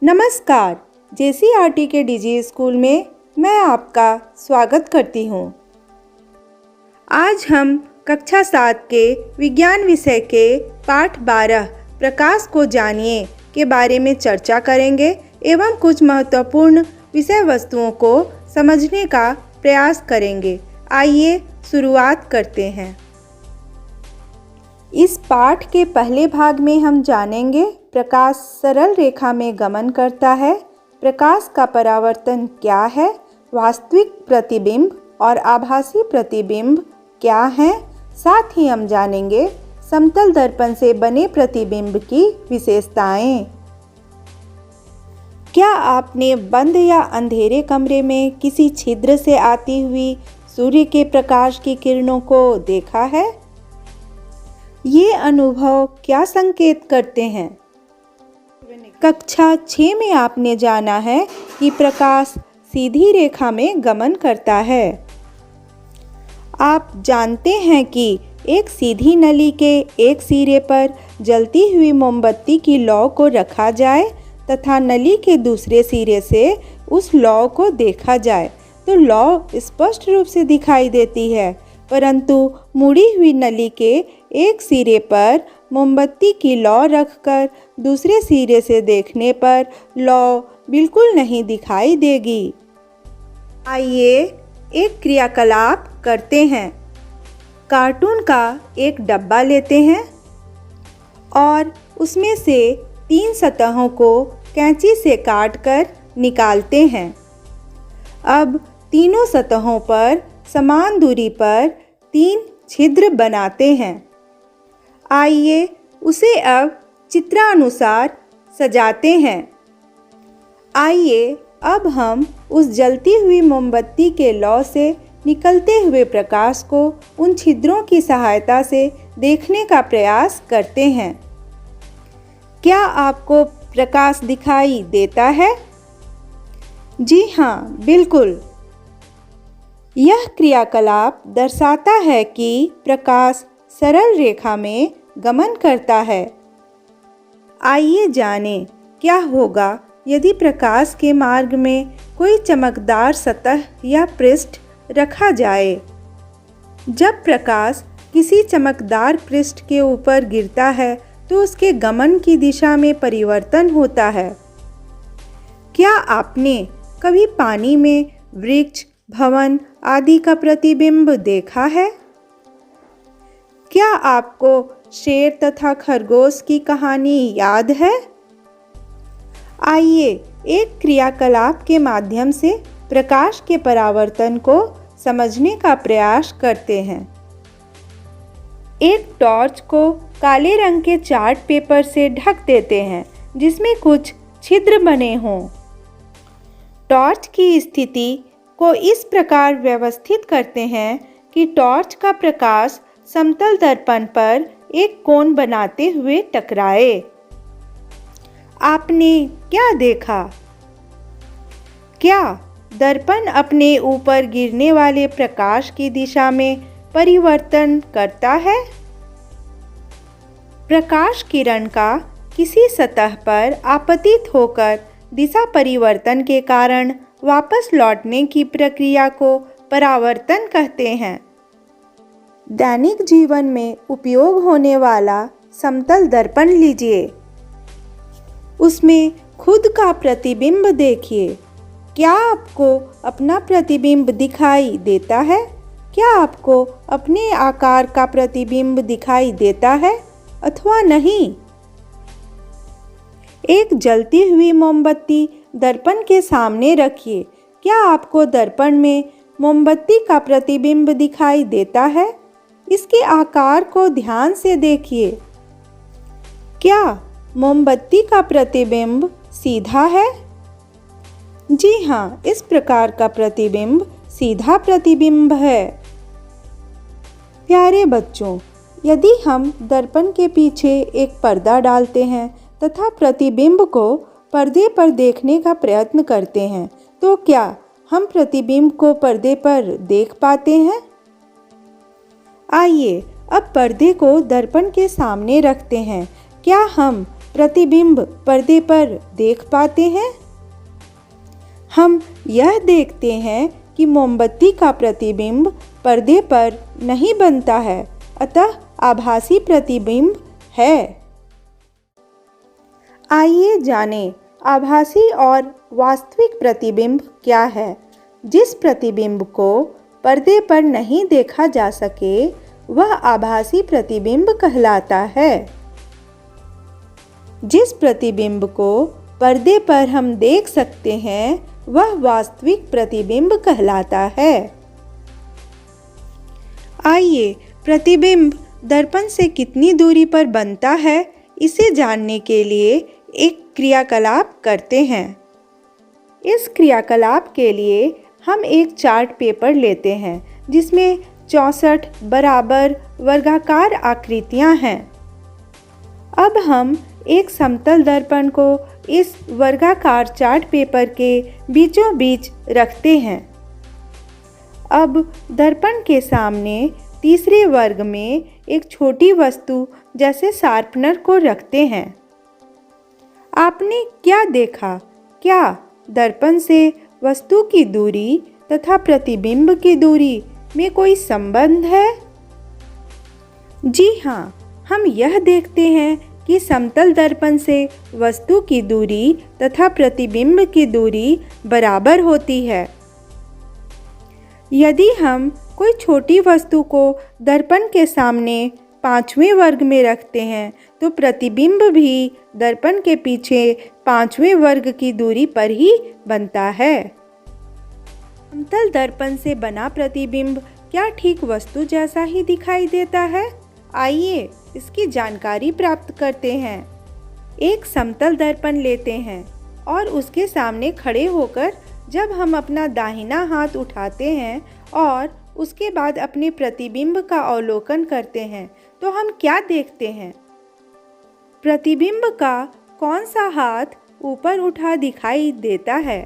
नमस्कार। जेसीईआरटी के DG school में मैं आपका स्वागत करती हूँ। आज हम कक्षा 7 के विज्ञान विषय के पाठ 12 प्रकाश को जानिए के बारे में चर्चा करेंगे एवं कुछ महत्वपूर्ण विषय वस्तुओं को समझने का प्रयास करेंगे। आइए शुरुआत करते हैं। इस पाठ के पहले भाग में हम जानेंगे प्रकाश सरल रेखा में गमन करता है, प्रकाश का परावर्तन क्या है, वास्तविक प्रतिबिंब और आभासी प्रतिबिंब क्या हैं। साथ ही हम जानेंगे समतल दर्पण से बने प्रतिबिंब की विशेषताएं। क्या आपने बंद या अंधेरे कमरे में किसी छिद्र से आती हुई सूर्य के प्रकाश की किरणों को देखा है? ये अनुभव क्या संकेत करते हैं? कक्षा 6 में आपने जाना है कि प्रकाश सीधी रेखा में गमन करता है। आप जानते हैं कि एक सीधी नली के एक सिरे पर जलती हुई मोमबत्ती की लौ को रखा जाए तथा नली के दूसरे सिरे से उस लौ को देखा जाए तो लौ स्पष्ट रूप से दिखाई देती है, परंतु मुड़ी हुई नली के एक सिरे पर मोमबत्ती की लौ रखकर दूसरे सिरे से देखने पर लौ बिल्कुल नहीं दिखाई देगी। आइए एक क्रियाकलाप करते हैं। कार्टून का एक डब्बा लेते हैं और उसमें से 3 सतहों को कैंची से काटकर निकालते हैं। अब तीनों सतहों पर समान दूरी पर 3 छिद्र बनाते हैं। आइए उसे अब चित्रानुसार सजाते हैं। आइए अब हम उस जलती हुई मोमबत्ती के लौ से निकलते हुए प्रकाश को उन छिद्रों की सहायता से देखने का प्रयास करते हैं। क्या आपको प्रकाश दिखाई देता है? जी हाँ, बिल्कुल। यह क्रियाकलाप दर्शाता है कि प्रकाश सरल रेखा में गमन करता है। आइए जानें क्या होगा यदि प्रकाश के मार्ग में कोई चमकदार सतह या पृष्ठ रखा जाए। जब प्रकाश किसी चमकदार पृष्ठ के ऊपर गिरता है तो उसके गमन की दिशा में परिवर्तन होता है। क्या आपने कभी पानी में वृक्ष, भवन आदि का प्रतिबिंब देखा है? क्या आपको शेर तथा खरगोश की कहानी याद है? आइए एक क्रियाकलाप के माध्यम से प्रकाश के परावर्तन को समझने का प्रयास करते हैं। एक टॉर्च को काले रंग के चार्ट पेपर से ढक देते हैं जिसमें कुछ छिद्र बने हों। टॉर्च की स्थिति को इस प्रकार व्यवस्थित करते हैं कि टॉर्च का प्रकाश समतल दर्पण पर एक कोण बनाते हुए टकराए। आपने क्या देखा? क्या दर्पण अपने ऊपर गिरने वाले प्रकाश की दिशा में परिवर्तन करता है? प्रकाश किरण का किसी सतह पर आपतित होकर दिशा परिवर्तन के कारण वापस लौटने की प्रक्रिया को परावर्तन कहते हैं। दैनिक जीवन में उपयोग होने वाला समतल दर्पण लीजिए। उसमें खुद का प्रतिबिंब देखिए। क्या आपको अपना प्रतिबिंब दिखाई देता है? क्या आपको अपने आकार का प्रतिबिंब दिखाई देता है अथवा नहीं? एक जलती हुई मोमबत्ती दर्पण के सामने रखिए। क्या आपको दर्पण में मोमबत्ती का प्रतिबिंब दिखाई देता है? इसके आकार को ध्यान से देखिए। क्या मोमबत्ती का प्रतिबिंब सीधा है? जी हाँ, इस प्रकार का प्रतिबिंब सीधा प्रतिबिंब है। प्यारे बच्चों, यदि हम दर्पण के पीछे एक पर्दा डालते हैं तथा प्रतिबिंब को पर्दे पर देखने का प्रयत्न करते हैं तो क्या हम प्रतिबिंब को पर्दे पर देख पाते हैं? आइए अब पर्दे को दर्पण के सामने रखते हैं। क्या हम प्रतिबिंब पर्दे पर देख पाते हैं? हम यह देखते हैं कि मोमबत्ती का प्रतिबिंब पर्दे पर नहीं बनता है, अतः आभासी प्रतिबिंब है। आइए जानें आभासी और वास्तविक प्रतिबिंब क्या है। जिस प्रतिबिंब को पर्दे पर नहीं देखा जा सके वह आभासी प्रतिबिंब कहलाता है। जिस प्रतिबिंब को पर्दे पर हम देख सकते हैं वह वास्तविक प्रतिबिंब कहलाता है। आइए प्रतिबिंब दर्पण से कितनी दूरी पर बनता है इसे जानने के लिए एक क्रियाकलाप करते हैं। इस क्रियाकलाप के लिए हम एक चार्ट पेपर लेते हैं जिसमें 64 बराबर वर्गाकार आकृतियां हैं। अब हम एक समतल दर्पण को इस वर्गाकार चार्ट पेपर के बीचों बीच रखते हैं। अब दर्पण के सामने तीसरे वर्ग में एक छोटी वस्तु जैसे शार्पनर को रखते हैं। आपने क्या देखा? क्या दर्पण से वस्तु की दूरी तथा प्रतिबिंब की दूरी में कोई संबंध है? जी हाँ, हम यह देखते हैं कि समतल दर्पण से वस्तु की दूरी तथा प्रतिबिंब की दूरी बराबर होती है। यदि हम कोई छोटी वस्तु को दर्पण के सामने 5वें वर्ग में रखते हैं तो प्रतिबिंब भी दर्पण के पीछे 5वें वर्ग की दूरी पर ही बनता है। समतल दर्पण से बना प्रतिबिंब क्या ठीक वस्तु जैसा ही दिखाई देता है? आइए इसकी जानकारी प्राप्त करते हैं। एक समतल दर्पण लेते हैं और उसके सामने खड़े होकर जब हम अपना दाहिना हाथ उठाते हैं और उसके बाद अपने प्रतिबिंब का अवलोकन करते हैं तो हम क्या देखते हैं? प्रतिबिंब का कौन सा हाथ ऊपर उठा दिखाई देता है?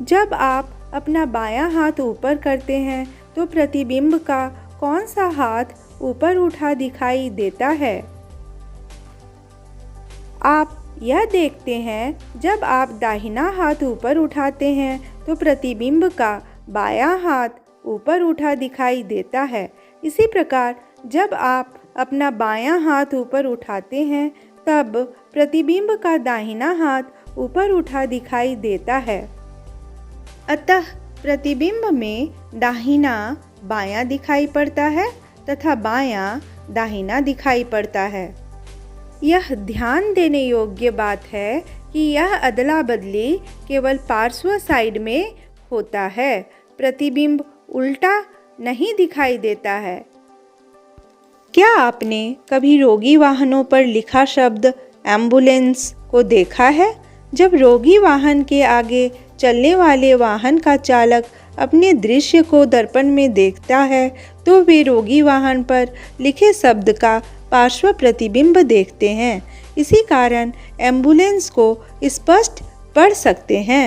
जब आप अपना बायां हाथ ऊपर करते हैं तो प्रतिबिंब का कौन सा हाथ ऊपर उठा दिखाई देता है? आप यह देखते हैं जब आप दाहिना हाथ ऊपर उठाते हैं तो प्रतिबिंब का बायां हाथ ऊपर उठा दिखाई देता है। इसी प्रकार जब आप अपना बायां हाथ ऊपर उठाते हैं तब प्रतिबिंब का दाहिना हाथ ऊपर उठा दिखाई देता है। अतः प्रतिबिंब में दाहिना बायां दिखाई पड़ता है तथा बायां दाहिना दिखाई पड़ता है। यह ध्यान देने योग्य बात है कि यह अदला बदली केवल पार्श्व साइड में होता है, प्रतिबिंब उल्टा नहीं दिखाई देता है। क्या आपने कभी रोगी वाहनों पर लिखा शब्द एम्बुलेंस को देखा है? जब रोगी वाहन के आगे चलने वाले वाहन का चालक अपने दृश्य को दर्पण में देखता है तो वे रोगी वाहन पर लिखे शब्द का पार्श्व प्रतिबिंब देखते हैं। इसी कारण एम्बुलेंस को स्पष्ट पढ़ सकते हैं।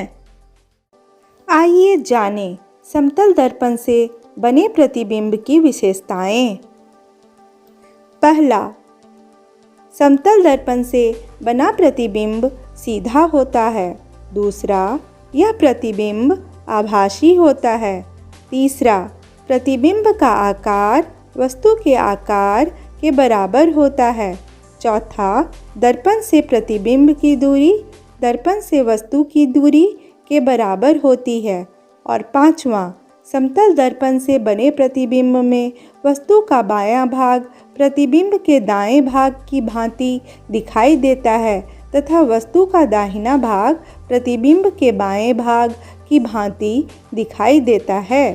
आइए जानें समतल दर्पण से बने प्रतिबिंब की विशेषताएं। पहला, समतल दर्पण से बना प्रतिबिंब सीधा होता है। दूसरा, यह प्रतिबिंब आभासी होता है। तीसरा, प्रतिबिंब का आकार वस्तु के आकार के बराबर होता है। चौथा, दर्पण से प्रतिबिंब की दूरी दर्पण से वस्तु की दूरी के बराबर होती है। और पांचवा, समतल दर्पण से बने प्रतिबिंब में वस्तु का बायां भाग प्रतिबिंब के दाएं भाग की भांति दिखाई देता है तथा वस्तु का दाहिना भाग प्रतिबिंब के बाएं भाग की भांति दिखाई देता है।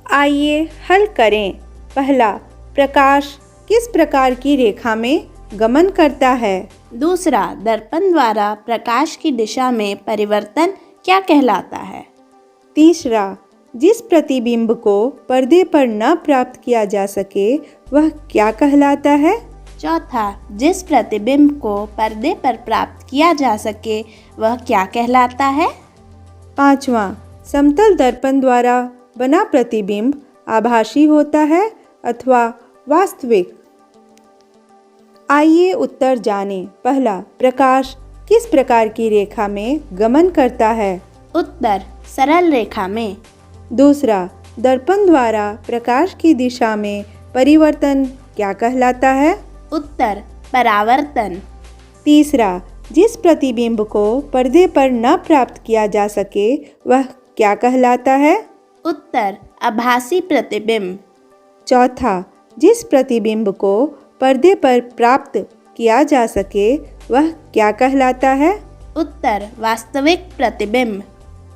आइए हल करें। पहला, प्रकाश किस प्रकार की रेखा में गमन करता है? दूसरा, दर्पण द्वारा प्रकाश की दिशा में परिवर्तन क्या कहलाता है? तीसरा, जिस प्रतिबिंब को पर्दे पर न प्राप्त किया जा सके वह क्या कहलाता है? चौथा, जिस प्रतिबिंब को पर्दे पर प्राप्त किया जा सके वह क्या कहलाता है? पांचवा, समतल दर्पण द्वारा बना प्रतिबिंब आभासी होता है अथवा वास्तविक? आइए उत्तर जानें। पहला, प्रकाश किस प्रकार की रेखा में गमन करता है? उत्तर सरल रेखा में। दूसरा, दर्पण द्वारा प्रकाश की दिशा में परिवर्तन क्या कहलाता है? उत्तर परावर्तन। तीसरा, जिस प्रतिबिंब को पर्दे पर न प्राप्त किया जा सके वह क्या कहलाता है? उत्तर आभासी प्रतिबिंब। चौथा, जिस प्रतिबिंब को पर्दे पर प्राप्त किया जा सके वह क्या कहलाता है? उत्तर वास्तविक प्रतिबिंब।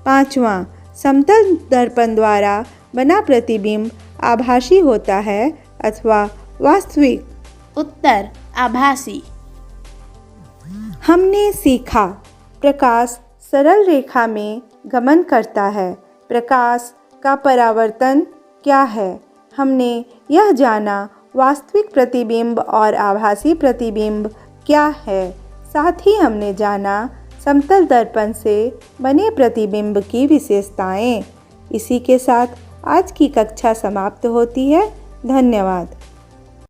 पांचवा, समतल दर्पण द्वारा बना प्रतिबिंब आभासी होता है अथवा वास्तविक? उत्तर आभासी। हमने सीखा, प्रकाश सरल रेखा में गमन करता है। प्रकाश का परावर्तन क्या है? हमने यह जाना वास्तविक प्रतिबिंब और आभासी प्रतिबिंब क्या है। साथ ही हमने जाना समतल दर्पण से बने प्रतिबिंब की विशेषताएं। इसी के साथ आज की कक्षा समाप्त होती है। धन्यवाद।